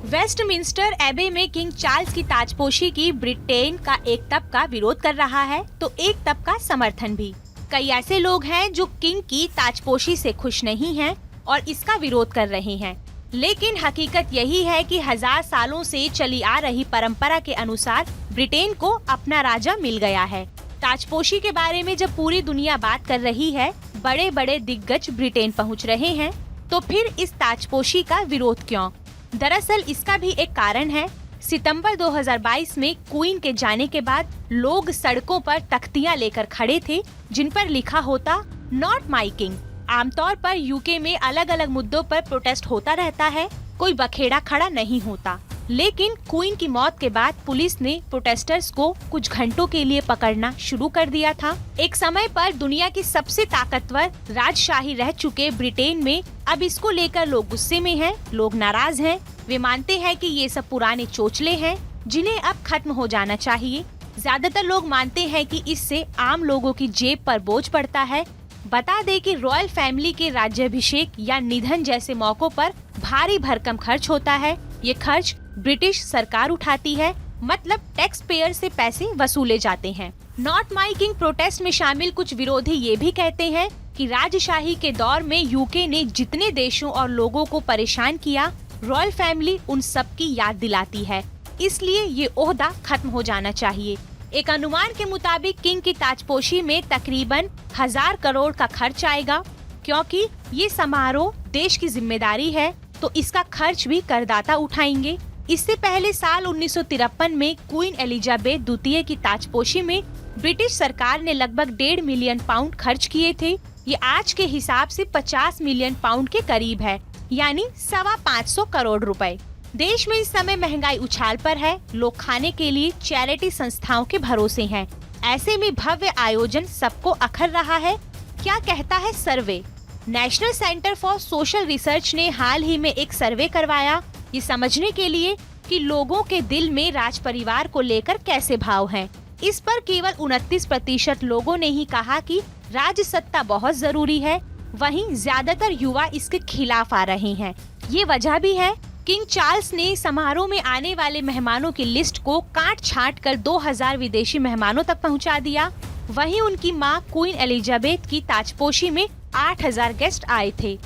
Westminster एबे में king Charles की ताजपोशी की ब्रिटेन का एक तबका विरोध कर रहा है तो एक तबका समर्थन भी। कई ऐसे लोग हैं जो किंग की ताजपोशी से खुश नहीं हैं और इसका विरोध कर रहे हैं। लेकिन हकीकत यही है कि 1000 सालों से चली आ रही परंपरा के अनुसार ब्रिटेन को अपना राजा मिल गया है। ताजपोशी के बारे में जब पूरी दुनिया बात कर रही है, बड़े बड़े दिग्गज ब्रिटेन पहुंच रहे हैं, तो फिर इस ताजपोशी का विरोध क्यों? दरअसल इसका भी एक कारण है। सितंबर 2022 में क्वीन के जाने के बाद लोग सड़कों पर तख्तियां लेकर खड़े थे जिन पर लिखा होता नॉट माई किंग। आमतौर पर यूके में अलग अलग मुद्दों पर प्रोटेस्ट होता रहता है, कोई बखेड़ा खड़ा नहीं होता। लेकिन क्वीन की मौत के बाद पुलिस ने प्रोटेस्टर्स को कुछ घंटों के लिए पकड़ना शुरू कर दिया था। एक समय पर दुनिया की सबसे ताकतवर राजशाही रह चुके ब्रिटेन में अब इसको लेकर लोग गुस्से में हैं, लोग नाराज हैं। वे मानते हैं कि ये सब पुराने चोचले हैं जिन्हें अब खत्म हो जाना चाहिए। ज्यादातर लोग मानते हैं कि इससे आम लोगों की जेब पर बोझ पड़ता है। बता दें कि रॉयल फैमिली के राज्याभिषेक या निधन जैसे मौकों पर भारी भरकम खर्च होता है। ये खर्च ब्रिटिश सरकार उठाती है, मतलब टैक्स पेयर से पैसे वसूले जाते हैं। नॉट माई किंग प्रोटेस्ट में शामिल कुछ विरोधी ये भी कहते हैं कि राजशाही के दौर में यूके ने जितने देशों और लोगों को परेशान किया, रॉयल फैमिली उन सब की याद दिलाती है, इसलिए ये ओहदा खत्म हो जाना चाहिए। एक अनुमान के मुताबिक किंग की ताजपोशी में तकरीबन 1000 करोड़ का खर्च आएगा। क्योंकि ये समारोह देश की जिम्मेदारी है तो इसका खर्च भी करदाता उठाएंगे। इससे पहले साल 1953 में क्वीन एलिजाबेथ द्वितीय की ताजपोशी में ब्रिटिश सरकार ने लगभग 1.5 मिलियन पाउंड खर्च किए थे। ये आज के हिसाब से 50 मिलियन पाउंड के करीब है, यानी 525 करोड़ रुपए। देश में इस समय महंगाई उछाल पर है, लोग खाने के लिए चैरिटी संस्थाओं के भरोसे हैं। ऐसे में भव्य आयोजन सबको अखर रहा है। क्या कहता है survey? National Centre for Social Research ने हाल ही में एक सर्वे करवाया, ये समझने के लिए कि लोगों के दिल में राज परिवार को लेकर कैसे भाव हैं। इस पर केवल 29% लोगों ने ही कहा कि राज सत्ता बहुत जरूरी है, वहीं ज्यादातर युवा इसके खिलाफ आ रहे हैं। ये वजह भी है। किंग चार्ल्स ने समारोह में आने वाले मेहमानों की लिस्ट को काट छांट कर 2000 विदेशी मेहमानों तक पहुंचा दिया। वहीं उनकी मां क्वीन एलिजाबेथ की ताजपोशी में 8000 गेस्ट आए थे।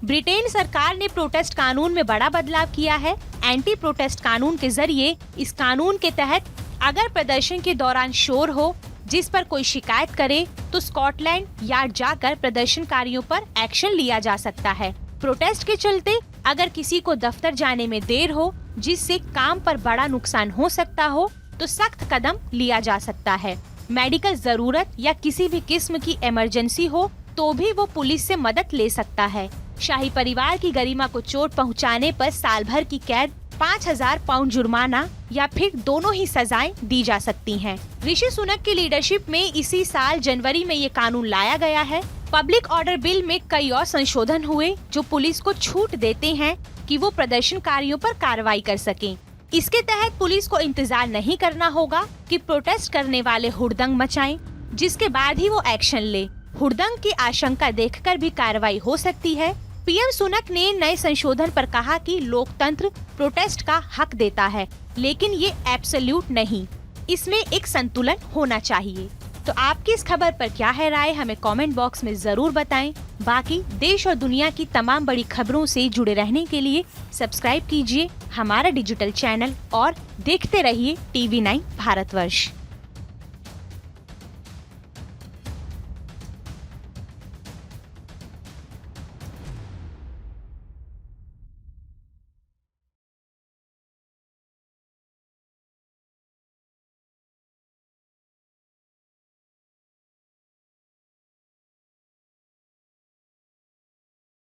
ब्रिटेन सरकार ने प्रोटेस्ट कानून में बड़ा बदलाव किया है। एंटी प्रोटेस्ट कानून के जरिए इस कानून के तहत अगर प्रदर्शन के दौरान शोर हो जिस पर कोई शिकायत करे तो स्कॉटलैंड यार्ड जाकर प्रदर्शनकारियों पर एक्शन लिया जा सकता है। प्रोटेस्ट के चलते अगर किसी को दफ्तर जाने में देर हो जिससे काम पर बड़ा नुकसान हो सकता हो तो सख्त कदम लिया जा सकता है। मेडिकल जरूरत या किसी भी किस्म की इमरजेंसी हो तो भी वो पुलिस से मदद ले सकता है। शाही परिवार की गरिमा को चोट पहुंचाने पर साल भर की कैद, 5000 पाउंड जुर्माना या फिर दोनों ही सजाएं दी जा सकती हैं। ऋषि सुनक की लीडरशिप में इसी साल जनवरी में ये कानून लाया गया है। पब्लिक ऑर्डर बिल में कई और संशोधन हुए जो पुलिस को छूट देते हैं कि वो प्रदर्शनकारियों पर कार्रवाई कर सकें। इसके तहत पुलिस को इंतजार नहीं करना होगा कि प्रोटेस्ट करने वाले हुड़दंग मचाएं, जिसके बाद ही वो एक्शन ले। हुड़दंग की आशंका देखकर भी कार्रवाई हो सकती है। पीएम सुनक ने नए संशोधन पर कहा कि लोकतंत्र प्रोटेस्ट का हक देता है, लेकिन ये एब्सोल्यूट नहीं, इसमें एक संतुलन होना चाहिए। तो आपकी इस खबर पर क्या है राय, हमें कमेंट बॉक्स में जरूर बताएं। बाकी देश और दुनिया की तमाम बड़ी खबरों से जुड़े रहने के लिए सब्सक्राइब कीजिए हमारा डिजिटल चैनल और देखते रहिए TV9 भारतवर्ष।